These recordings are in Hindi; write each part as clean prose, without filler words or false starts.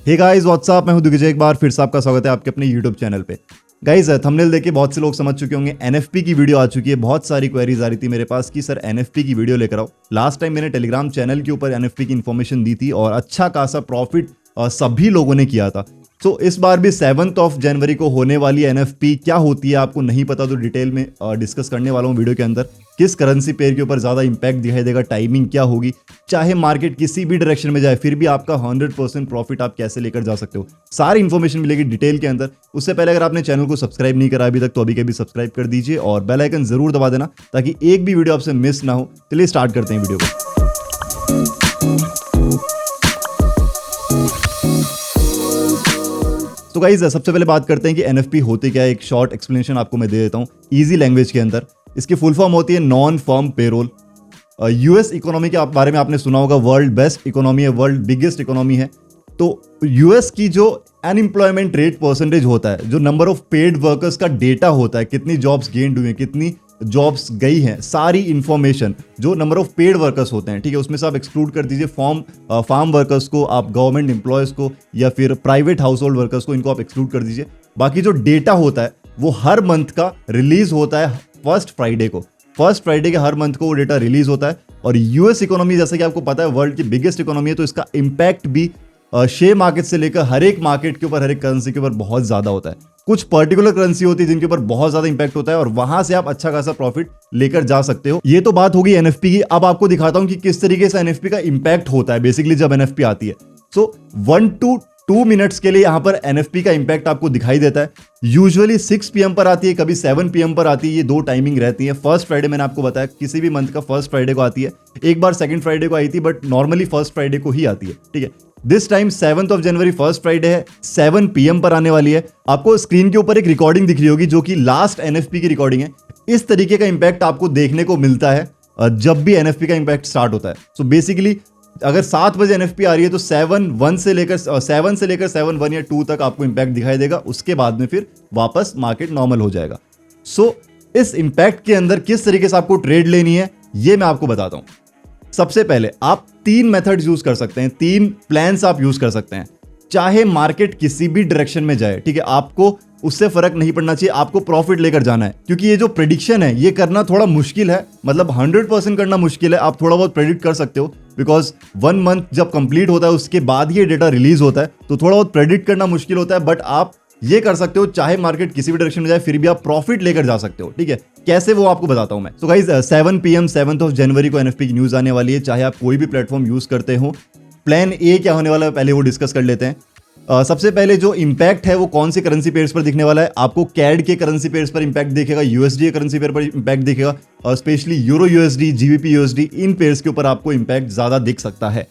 हे गाइस व्हाट्सअप, मैं हूं दिग्विजय। एक बार फिर से आपका स्वागत है आपके अपने यूट्यूब चैनल पे। गाइस थंबनेल देख के बहुत से लोग समझ चुके होंगे एनएफपी की वीडियो आ चुकी है। बहुत सारी क्वेरीज आ रही थी मेरे पास कि सर एनएफपी की वीडियो लेकर आओ। लास्ट टाइम मैंने टेलीग्राम चैनल के ऊपर एनएफपी की इन्फॉर्मेशन दी थी और अच्छा खासा प्रॉफिट सभी लोगों ने किया था। तो इस बार भी 7 जनवरी को होने वाली एनएफपी क्या होती है आपको नहीं पता, तो डिटेल में डिस्कस करने वाला हूँ वीडियो के अंदर। किस करेंसी पेयर के ऊपर ज़्यादा इंपैक्ट दिखाई देगा, टाइमिंग क्या होगी, चाहे मार्केट किसी भी डायरेक्शन में जाए फिर भी आपका 100% प्रॉफिट आप कैसे लेकर जा सकते हो, सारी इन्फॉर्मेशन मिलेगी डिटेल के अंदर। उससे पहले अगर आपने चैनल को सब्सक्राइब नहीं करा अभी तक तो अभी के भी सब्सक्राइब कर दीजिए और बेल आइकन जरूर दबा देना ताकि एक भी वीडियो आपसे मिस ना हो। चलिए स्टार्ट करते हैं वीडियो को। तो गाइस सबसे पहले बात करते हैं कि एनएफपी होती क्या है। एक शॉर्ट एक्सप्लेनेशन आपको मैं दे देता हूं इजी लैंग्वेज के अंदर। इसकी फुल फॉर्म होती है non firm payroll. US economy के बारे में आपने सुना होगा, वर्ल्ड बेस्ट इकोनॉमी है, वर्ल्ड बिगेस्ट इकोनॉमी है। तो यूएस की जो अनएम्प्लॉयमेंट रेट परसेंटेज होता है, जो नंबर ऑफ पेड वर्कर्स का डेटा होता है, कितनी जॉब्स गेन्ड हुई हैं, कितनी जॉब्स गई हैं, सारी इंफॉर्मेशन जो नंबर ऑफ पेड वर्कर्स होते हैं, ठीक है, उसमें से आप एक्सक्लूड कर दीजिए फार्म वर्कर्स को, आप गवर्नमेंट एम्प्लॉयज़ को या फिर प्राइवेट हाउस होल्ड वर्कर्स को, इनको आप एक्सक्लूड कर दीजिए। बाकी जो डेटा होता है वो हर मंथ का रिलीज होता है फर्स्ट फ्राइडे को। फर्स्ट फ्राइडे के हर मंथ को वो डेटा रिलीज होता है। और यूएस इकोनॉमी जैसा कि आपको पता है वर्ल्ड की बिगेस्ट इकोनॉमी है, तो इसका इंपैक्ट भी शेयर मार्केट से लेकर हर एक मार्केट के ऊपर, हर एक करेंसी के ऊपर बहुत ज्यादा होता है। कुछ पर्टिकुलर करेंसी होती है जिनके ऊपर बहुत ज्यादा इंपैक्ट होता है और वहां से आप अच्छा खासा प्रॉफिट लेकर जा सकते हो। ये तो बात होगी एनएफपी की। अब आपको दिखाता हूं कि किस तरीके से एनएफपी का इंपैक्ट होता है बेसिकली जब एनएफपी आती है। सो 1 to 2 मिनट्स के लिए यहां पर एनएफपी का इंपैक्ट आपको दिखाई देता है। यूजुअली 6 PM पर आती है, कभी 7 PM पर आती है। ये दो टाइमिंग रहती है। फर्स्ट फ्राइडे मैंने आपको बताया किसी भी मंथ का फर्स्ट फ्राइडे को आती है। एक बार सेकंड फ्राइडे को आई थी बट नॉर्मली फर्स्ट फ्राइडे को ही आती है, ठीक है। This time 7 January first Friday है, 7 PM पर आने वाली है। आपको स्क्रीन के ऊपर एक रिकॉर्डिंग दिख रही होगी जो कि लास्ट एनएफपी की रिकॉर्डिंग है। इस तरीके का इंपैक्ट आपको देखने को मिलता है जब भी एनएफपी का इंपैक्ट स्टार्ट होता है। सो बेसिकली अगर 7 बजे एनएफपी आ रही है तो 7 से लेकर 7 या 2 तक आपको इंपैक्ट दिखाई देगा। उसके बाद में फिर वापस मार्केट नॉर्मल हो जाएगा। सो इस इंपैक्ट के अंदर किस तरीके से आपको ट्रेड लेनी है ये मैं आपको बताता हूं। सबसे पहले आप 3 मेथड यूज कर सकते हैं, 3 प्लान्स आप यूज कर सकते हैं। चाहे मार्केट किसी भी डायरेक्शन में जाए, ठीक है, आपको उससे फर्क नहीं पड़ना चाहिए, आपको प्रॉफिट लेकर जाना है। क्योंकि ये जो प्रेडिक्शन है ये करना थोड़ा मुश्किल है, मतलब 100% करना मुश्किल है। आप थोड़ा बहुत प्रेडिक्ट कर सकते हो बिकॉज 1 मंथ जब कंप्लीट होता है उसके बाद ये डेटा रिलीज होता है, तो थोड़ा बहुत प्रेडिक्ट करना मुश्किल होता है। बट आप ये कर सकते हो, चाहे मार्केट किसी भी डायरेक्शन में जाए फिर भी आप प्रॉफिट लेकर जा सकते हो, ठीक है। कैसे वो आपको बताता हूं मैं। सो गाइस 7 PM 7 जनवरी को एनएफपी की न्यूज आने वाली है। चाहे आप कोई भी प्लेटफॉर्म यूज करते हो, प्लान ए क्या होने वाला है पहले वो डिस्कस कर लेते हैं। सबसे पहले जो इंपैक्ट है वो कौन सी करेंसी पेयर्स पर दिखने वाला है। आपको कैड के करेंसी पेयर्स पर इंपैक्ट दिखेगा, यूएसडी करेंसी पेयर पर इंपैक्ट दिखेगा और specially euro USD, GBP USD, इन पेयर्स के ऊपर आपको इंपैक्ट ज्यादा दिख सकता है।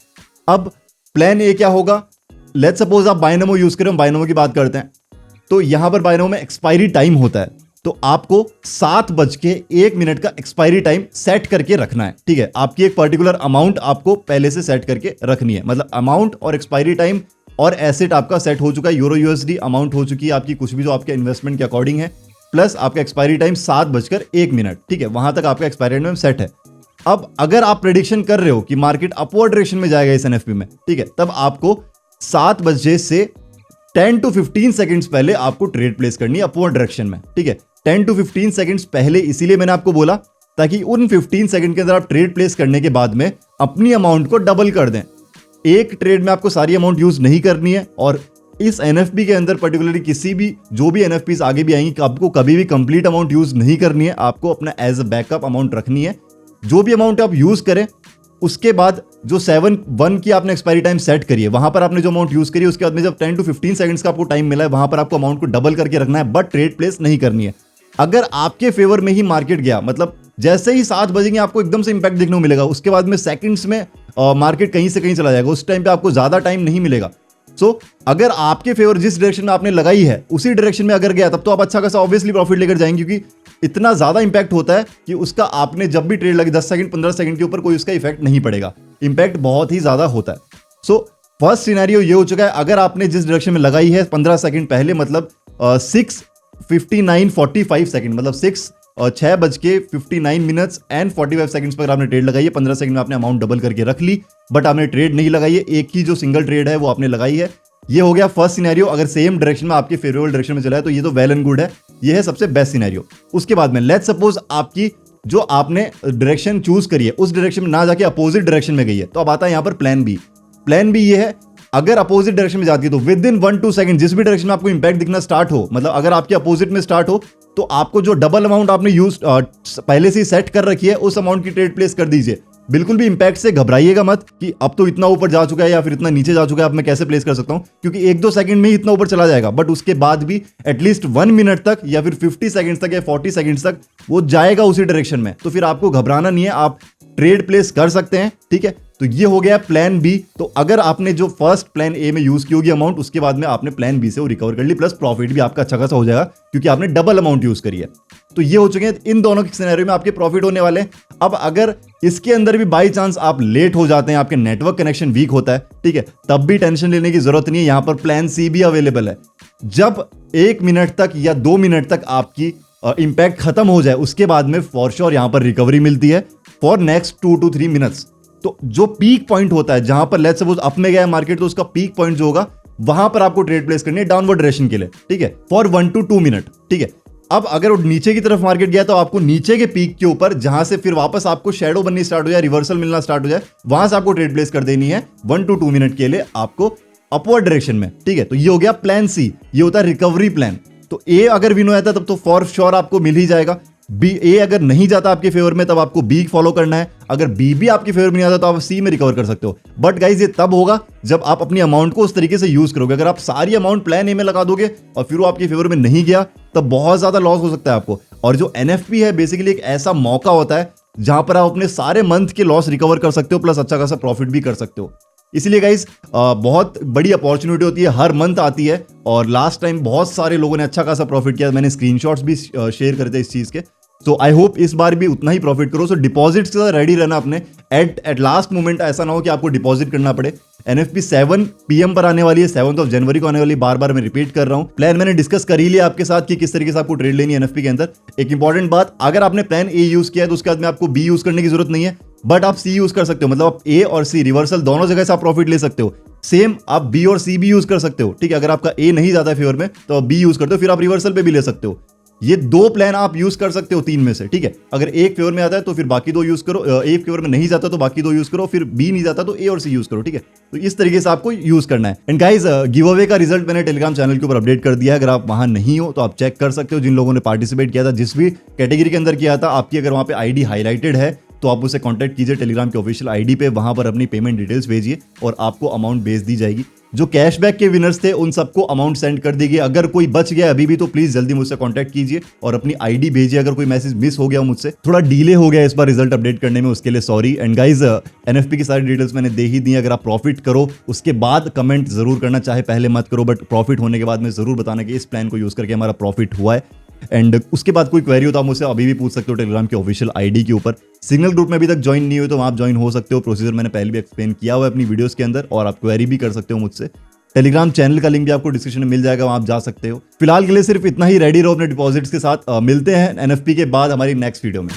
अब प्लान ए क्या होगा। लेट्स सपोज आप बायनोमो यूज करें, बायनोमो की बात करते हैं। तो यहां पर बायनोमो में एक्सपायरी टाइम होता है, तो आपको 7:01 का एक्सपायरी टाइम सेट करके रखना है, ठीक है। आपकी एक पर्टिकुलर अमाउंट आपको पहले से सेट करके रखनी है, मतलब अमाउंट और एक्सपायरी टाइम और एसेट आपका सेट हो चुका है। यूरो यूएसडी अमाउंट हो चुकी है आपकी, कुछ भी जो आपके इन्वेस्टमेंट के अकॉर्डिंग है, प्लस आपका एक्सपायरी टाइम 7:01, ठीक है, वहां तक आपका एक्सपायरी टाइम सेट है। अब अगर आप प्रेडिक्शन कर रहे हो कि मार्केट अपवर्ड डायरेक्शन में जाएगा इस एनएफपी में, ठीक है, तब आपको 7 बजे से 10 to 15 सेकंड्स पहले आपको ट्रेड प्लेस करनी है अपवर्ड डायरेक्शन में, ठीक है। 10 to 15 सेकंड्स पहले इसीलिए मैंने आपको बोला ताकि उन 15 सेकंड के अंदर आप ट्रेड प्लेस करने के बाद में अपनी अमाउंट को डबल कर दें। एक ट्रेड में आपको सारी अमाउंट यूज नहीं करनी है। और इस एनएफपी के अंदर पर्टिकुलरली किसी भी जो भी एनएफपीज आगे भी आएंगी, आपको कभी भी कंप्लीट अमाउंट यूज नहीं करनी है। आपको अपना एज अ बैकअप अमाउंट रखनी है। जो भी अमाउंट आप यूज करें उसके बाद जो 7:01 की आपने एक्सपायरी टाइम सेट करी है, वहां पर आपने जो अमाउंट यूज करी है उसके बाद में जब 10 to 15 सेकंड्स का आपको टाइम मिला है वहां पर आपको अमाउंट को डबल करके रखना है, बट ट्रेड प्लेस नहीं करनी है। अगर आपके फेवर में ही मार्केट गया, मतलब जैसे ही 7 बजेंगे आपको एकदम से इंपैक्ट देखने को मिलेगा, उसके बाद में सेकंड्स में मार्केट कहीं से कहीं चला जाएगा, उस टाइम पे आपको ज्यादा टाइम नहीं मिलेगा। सो अगर आपके फेवर जिस डायरेक्शन में आपने लगाई है उसी डायरेक्शन में अगर गया तब तो आप अच्छा खासा ऑब्वियसली प्रॉफिट लेकर जाएंगे, क्योंकि इतना ज्यादा इंपैक्ट होता है कि उसका आपने जब भी ट्रेड लगे 10 सेकंड 15 सेकंड के ऊपर कोई उसका इफेक्ट नहीं पड़ेगा। इंपैक्ट बहुत ही ज्यादा होता है। सो फर्स्ट सिनेरियो ये हो चुका है, अगर आपने जिस डायरेक्शन में लगाई है 15 सेकंड पहले, मतलब 6:59:45 सेकंड, मतलब 6:59 एंड 45 सेकंड्स पर आपने ट्रेड लगाई है। 15 सेकंड में आपने अमाउंट डबल करके रख ली, बट आपने ट्रेड नहीं लगाई है, एक ही जो सिंगल ट्रेड है वो आपने लगाई है। ये हो गया फर्स्ट सिनेरियो। अगर सेम डायरेक्शन में आपके फेवरेबल डायरेक्शन में चला है तो ये तो वेल एंड गुड है, ये है सबसे बेस्ट सिनेरियो। उसके बाद में लेट्स सपोज आपकी जो आपने डायरेक्शन चूज करी है उस डायरेक्शन में ना जाके अपोजिट डायरेक्शन में गई है, तो अब आता है यहां पर प्लान बी। प्लान बी ये है, अगर अपोजिट डायरेक्शन में जाती है तो विद इन 1-2 सेकंड जिस भी डायरेक्शन में आपको इंपैक्ट दिखना स्टार्ट हो, मतलब अगर आपके अपोजिट में स्टार्ट हो तो आपको जो डबल अमाउंट आपने यूज पहले से ही सेट कर रखी है उस अमाउंट की ट्रेड प्लेस कर दीजिए। बिल्कुल भी इंपैक्ट से घबराइएगा मत कि अब तो इतना ऊपर जा चुका है या फिर इतना नीचे जा चुका है, अब मैं कैसे प्लेस कर सकता हूं, क्योंकि 1-2 सेकंड में ही इतना ऊपर चला जाएगा। बट उसके बाद भी एटलीस्ट 1 मिनट तक या फिर 50 सेकंड्स तक या 40 सेकंड्स तक वो जाएगा उसी डायरेक्शन में, तो फिर आपको घबराना नहीं है, आप ट्रेड प्लेस कर सकते हैं। ठीक है, तो ये हो गया प्लान बी। तो अगर आपने जो फर्स्ट प्लान ए में यूज की होगी अमाउंट, उसके बाद में आपने प्लान बी से वो रिकवर कर ली, प्लस प्रॉफिट भी आपका अच्छा खासा हो जाएगा क्योंकि आपने डबल अमाउंट यूज करी है। तो ये हो चुके हैं इन दोनों के सिनेरियो में आपके प्रॉफिट होने वाले हैं। अब अगर इसके अंदर भी बाई चांस आप लेट हो जाते हैं, आपके नेटवर्क कनेक्शन वीक होता है, ठीक है, तब भी टेंशन लेने की जरूरत नहीं है, यहां पर प्लान सी भी अवेलेबल है। जब 1 मिनट तक या 2 मिनट तक आपकी इंपैक्ट खत्म हो जाए उसके बाद में फॉर श्योर यहां पर रिकवरी मिलती है फॉर नेक्स्ट 2 to 3 मिनट्स। तो जो पीक पॉइंट होता है जहां पर लेट्स सपोज अप में गया मार्केट, तो उसका पीक पॉइंट जो होगा वहां पर आपको ट्रेड प्लेस करनी है डाउनवर्ड डायरेक्शन के लिए, ठीक है, फॉर 1 to 2 मिनट। ठीक है, अब अगर वो नीचे की तरफ मार्केट गया तो आपको नीचे के पीक के ऊपर जहां से फिर वापस आपको शेडो बननी स्टार्ट हो जाए, रिवर्सल मिलना स्टार्ट हो जाए, वहां से आपको ट्रेड प्लेस कर देनी है 1 to 2 मिनट के लिए आपको अपवर्ड डायरेक्शन में। ठीक है, तो ये हो गया प्लान सी, ये होता है रिकवरी प्लान। तो ए अगर विन हो जाता तब तो फॉर श्योर आपको मिल ही जाएगा। बी, ए अगर नहीं जाता आपके फेवर में तब आपको बी फॉलो करना है। अगर बी भी आपके फेवर में नहीं आता तो आप सी में रिकवर कर सकते हो। बट गाइज ये तब होगा जब आप अपनी अमाउंट को उस तरीके से यूज करोगे। अगर आप सारी अमाउंट प्लान ए में लगा दोगे और फिर वो आपके फेवर में नहीं गया तब बहुत ज्यादा लॉस हो सकता है आपको। और जो एनएफपी है बेसिकली एक ऐसा मौका होता है जहां पर आप अपने सारे मंथ के लॉस रिकवर कर सकते हो, प्लस अच्छा खासा प्रॉफिट भी कर सकते हो। इसलिए गाइज बहुत बड़ी अपॉर्चुनिटी होती है, हर मंथ आती है और लास्ट टाइम बहुत सारे लोगों ने अच्छा खासा प्रॉफिट किया। मैंने स्क्रीनशॉट्स भी शेयर करे थे इस चीज के। तो आई होप इस बार भी उतना ही प्रॉफिट करो। सो डिपॉजिट्स के साथ रेडी रहना अपने, एट लास्ट मोमेंट ऐसा ना हो कि आपको डिपॉजिट करना पड़े। एनएफपी 7 PM पर आने वाली है, 7 जनवरी को आने वाली, बार बार मैं रिपीट कर रहा हूं। प्लान मैंने डिस्कस कर ही लिया आपके साथ कि किस तरीके से आपको ट्रेड लेनी है एनएफपी के अंदर। एक इंपॉर्टेंट बात, अगर आपने प्लान ए यूज किया है तो उसके बाद में आपको बी यूज करने की जरूरत नहीं है, बट आप सी यूज कर सकते हो। मतलब आप ए और सी रिवर्सल दोनों जगह से आप प्रॉफिट ले सकते हो। सेम आप बी और सी भी यूज कर सकते हो। ठीक है, अगर आपका ए नहीं जाता है फेवर में तो आप बी यूज करते हो, फिर आप रिवर्सल पे भी ले सकते हो। ये 2 प्लान आप यूज कर सकते हो 3 में से। ठीक है, अगर एक फेवर में आता है तो फिर बाकी 2 यूज करो, एक फेवर में नहीं जाता तो बाकी 2 यूज करो, फिर बी नहीं जाता तो ए और सी यूज करो। ठीक है, तो इस तरीके से आपको यूज करना है। एंड गाइस गिव अवे का रिजल्ट मैंने टेलीग्राम चैनल के ऊपर अपडेट कर दिया है, अगर आप वहां नहीं हो तो आप चेक कर सकते हो। जिन लोगों ने पार्टिसिपेट किया था, जिस भी कैटेगरी के अंदर किया था, आपकी अगर वहां पे आईडी हाईलाइटेड है तो आप उसे कांटेक्ट कीजिए टेलीग्राम के ऑफिशियल आईडी पे, वहां पर अपनी पेमेंट डिटेल्स भेजिए और आपको अमाउंट भेज दी जाएगी। जो कैशबैक के विनर्स थे उन सबको अमाउंट सेंड कर दी गई। अगर कोई बच गया अभी भी तो प्लीज जल्दी मुझसे कांटेक्ट कीजिए और अपनी आईडी भेजिए। अगर कोई मैसेज मिस हो गया मुझसे, थोड़ा डिले हो गया इस बार रिजल्ट अपडेट करने में, उसके लिए सॉरी। एंड गाइज एनएफपी की सारी डिटेल्स मैंने दे ही दी। अगर आप प्रॉफिट करो उसके बाद कमेंट जरूर करना, चाहे पहले मत करो, बट प्रॉफिट होने के बाद में जरूर बताना कि इस प्लान को यूज करके हमारा प्रॉफिट हुआ है। एंड उसके बाद कोई क्वेरी हो तो आप मुझसे अभी भी पूछ सकते हो टेलीग्राम के ऑफिशियल आईडी के ऊपर। सिग्नल ग्रुप में अभी तक ज्वाइन नहीं हुए तो आप ज्वाइन हो सकते हो। प्रोसीजर मैंने पहले भी एक्सप्लेन किया हुआ है अपनी वीडियोस के अंदर, और आप क्वेरी भी कर सकते हो मुझसे। टेलीग्राम चैनल का लिंक भी आपको डिस्क्रिप्शन में मिल जाएगा, वहां आप जा सकते हो। फिलहाल के लिए सिर्फ इतना ही, रेडी रहो अपने डिपॉजिट्स के साथ। मिलते हैं एनएफपी के बाद हमारी नेक्स्ट वीडियो में।